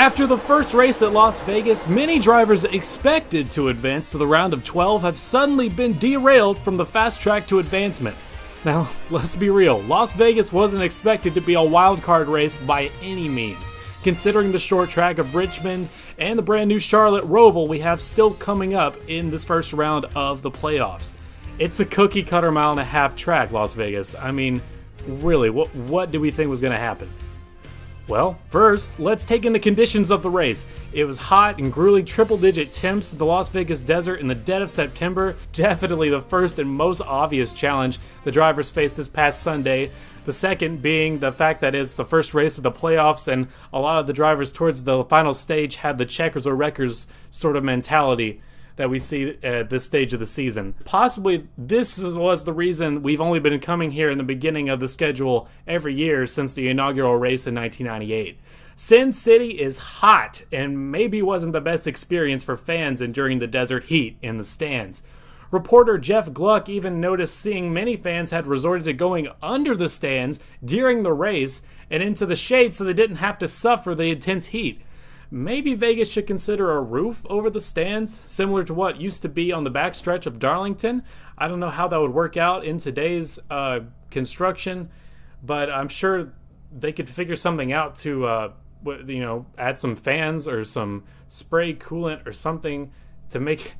After the first race at Las Vegas, many drivers expected to advance to the round of 12 have suddenly been derailed from the fast track to advancement. Now, let's be real, Las Vegas wasn't expected to be a wild card race by any means, considering the short track of Richmond and the brand new Charlotte Roval we have still coming up in this first round of the playoffs. It's a cookie cutter mile-and-a-half track, Las Vegas. I mean, really, what do we think was going to happen? Well, first, let's take in the conditions of the race. It was hot and grueling triple-digit temps in the Las Vegas desert in the dead of September. Definitely the first and most obvious challenge the drivers faced this past Sunday. The second being the fact that it's the first race of the playoffs, and a lot of the drivers towards the final stage had the checkers or wreckers sort of mentality that we see at this stage of the season. Possibly this was the reason we've only been coming here in the beginning of the schedule every year since the inaugural race in 1998. Sin City is hot and maybe wasn't the best experience for fans enduring the desert heat in the stands. Reporter Jeff Gluck even noticed seeing many fans had resorted to going under the stands during the race and into the shade so they didn't have to suffer the intense heat. Maybe Vegas should consider a roof over the stands, similar to what used to be on the backstretch of Darlington. I don't know how that would work out in today's construction, but I'm sure they could figure something out to, add some fans or some spray coolant or something to make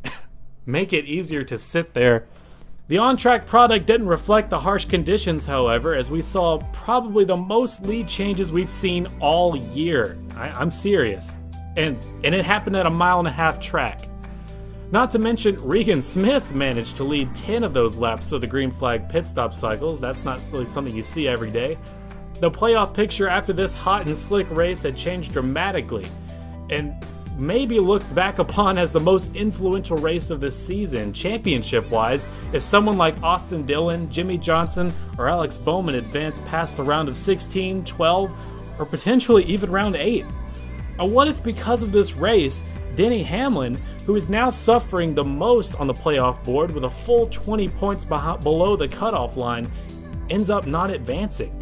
it easier to sit there. The on-track product didn't reflect the harsh conditions, however, as we saw probably the most lead changes we've seen all year. I'm serious. And it happened at a mile-and-a-half track. Not to mention, Regan Smith managed to lead 10 of those laps of the green flag pit stop cycles. That's not really something you see every day. The playoff picture after this hot and slick race had changed dramatically, and maybe looked back upon as the most influential race of the season, championship-wise, if someone like Austin Dillon, Jimmy Johnson, or Alex Bowman advanced past the round of 16, 12, or potentially even round 8. Or what if because of this race, Denny Hamlin, who is now suffering the most on the playoff board with a full 20 points below the cutoff line, ends up not advancing?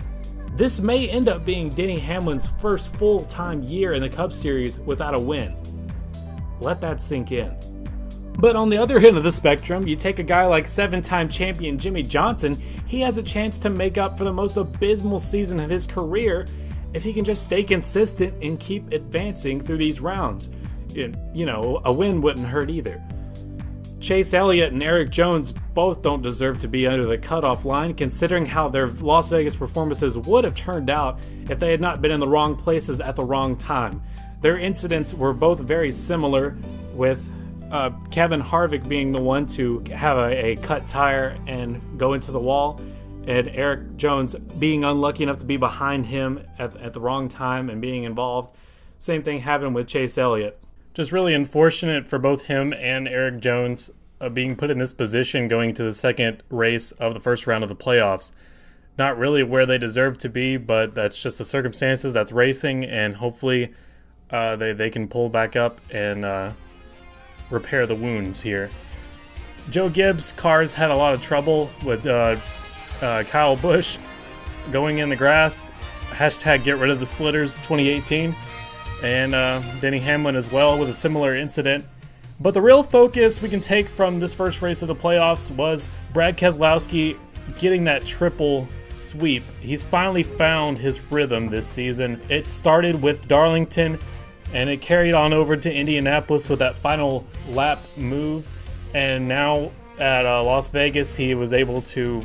This may end up being Denny Hamlin's first full-time year in the Cup Series without a win. Let that sink in. But on the other end of the spectrum, you take a guy like 7-time champion Jimmy Johnson, he has a chance to make up for the most abysmal season of his career if he can just stay consistent and keep advancing through these rounds. A win wouldn't hurt either. Chase Elliott and Eric Jones both don't deserve to be under the cutoff line, considering how their Las Vegas performances would have turned out if they had not been in the wrong places at the wrong time. Their incidents were both very similar, with Kevin Harvick being the one to have a cut tire and go into the wall, and Eric Jones being unlucky enough to be behind him at the wrong time and being involved. Same thing happened with Chase Elliott. Just really unfortunate for both him and Eric Jones being put in this position going to the second race of the first round of the playoffs. Not really where they deserve to be, but that's just the circumstances. That's racing, and hopefully they can pull back up and repair the wounds here. Joe Gibbs' cars had a lot of trouble with Kyle Busch going in the grass. Hashtag get rid of the splitters 2018. And Denny Hamlin as well with a similar incident. But the real focus we can take from this first race of the playoffs was Brad Keselowski getting that triple sweep. He's finally found his rhythm this season. It started with Darlington and it carried on over to Indianapolis with that final lap move. And now at Las Vegas, he was able to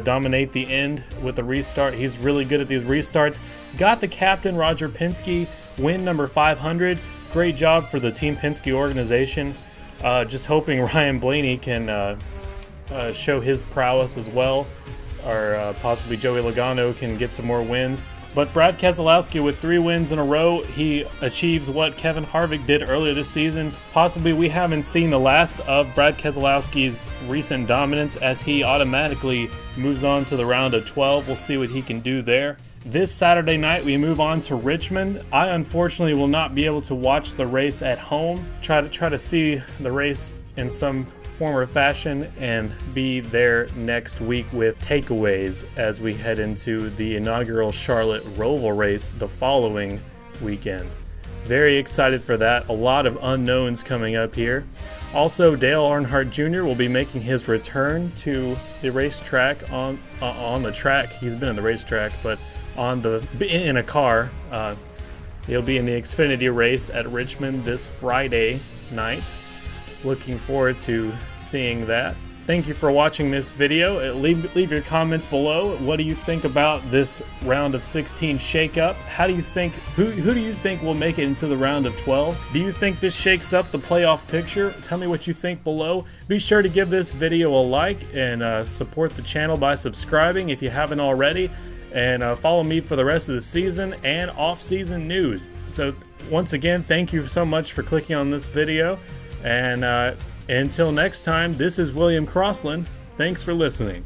dominate the end with the restart. He's really good at these restarts. Got the captain, Roger Penske, win number 500. Great job for the Team Penske organization. Just hoping Ryan Blaney can show his prowess as well, or possibly Joey Logano can get some more wins. But Brad Keselowski with 3 wins in a row, he achieves what Kevin Harvick did earlier this season. Possibly we haven't seen the last of Brad Keselowski's recent dominance as he automatically moves on to the round of 12. We'll see what he can do there. This Saturday night we move on to Richmond. I unfortunately will not be able to watch the race at home. Try to see the race in some form or fashion and be there next week with takeaways as we head into the inaugural Charlotte Roval race the following weekend. Very excited for that. A lot of unknowns coming up here. Also, Dale Earnhardt Jr. will be making his return to the racetrack on the track. He's been in the racetrack, but in a car. He'll be in the Xfinity race at Richmond this Friday night. Looking forward to seeing that. Thank you for watching this video. Leave your comments below. What do you think about this round of 16 shakeup? How do you think, who do you think will make it into the round of 12? Do you think this shakes up the playoff picture? Tell me what you think below. Be sure to give this video a like and support the channel by subscribing if you haven't already. And follow me for the rest of the season and off-season news. So once again, thank you so much for clicking on this video. And until next time, this is William Crossland. Thanks for listening.